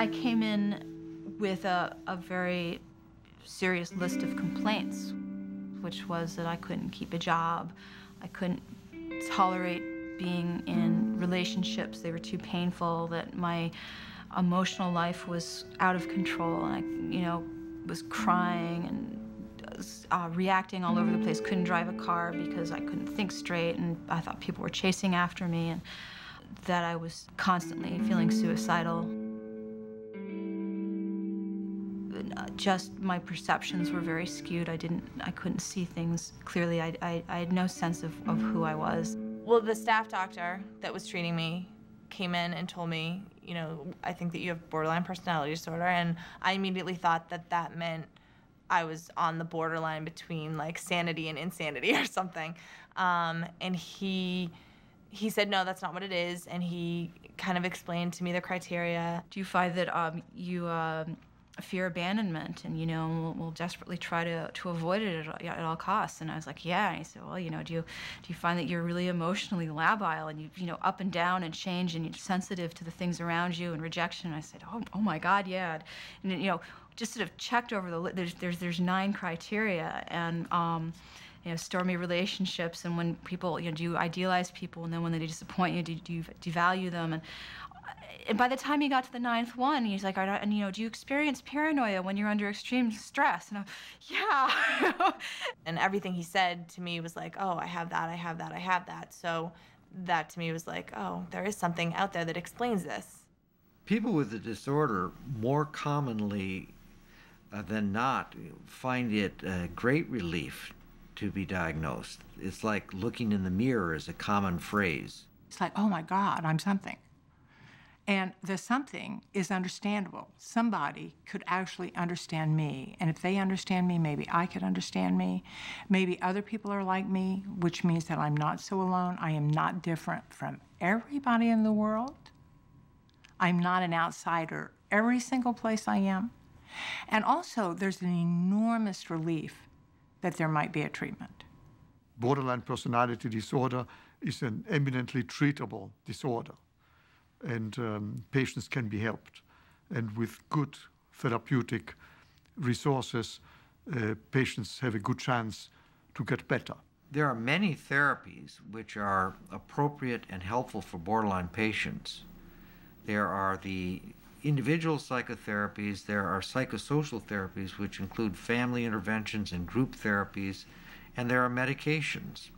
I came in with a very serious list of complaints, which was that I couldn't keep a job, I couldn't tolerate being in relationships, they were too painful, that my emotional life was out of control, and I, was crying and reacting all over the place, couldn't drive a car because I couldn't think straight, and I thought people were chasing after me, and that I was constantly feeling suicidal. Just my perceptions were very skewed. I couldn't see things clearly. I had no sense of who I was. Well, the staff doctor that was treating me came in and told me, I think that you have borderline personality disorder, and I immediately thought that that meant I was on the borderline between like sanity and insanity or something. And he said, no, that's not what it is, and he kind of explained to me the criteria. Do you find that you fear abandonment, and we'll desperately try to avoid it at all costs? And I was like, yeah. And he said, well, do you find that you're really emotionally labile, and you up and down and change, and you're sensitive to the things around you and rejection? And I said, oh my God, yeah. And just sort of checked over the there's 9 criteria, and stormy relationships, and when people, do you idealize people, and then when they disappoint you, do you devalue them? And by the time he got to the 9th one, he's like, do you experience paranoia when you're under extreme stress? And I'm, yeah. And everything he said to me was like, oh, I have that, I have that, I have that. So that to me was like, oh, there is something out there that explains this. People with the disorder more commonly than not find it a great relief to be diagnosed. It's like looking in the mirror is a common phrase. It's like, oh my God, I'm something. And the something is understandable. Somebody could actually understand me, and if they understand me, maybe I could understand me. Maybe other people are like me, which means that I'm not so alone. I am not different from everybody in the world. I'm not an outsider every single place I am. And also, there's an enormous relief that there might be a treatment. Borderline personality disorder is an eminently treatable disorder, and patients can be helped. And with good therapeutic resources, patients have a good chance to get better. There are many therapies which are appropriate and helpful for borderline patients. There are the individual psychotherapies, there are psychosocial therapies, which include family interventions and group therapies, and there are medications.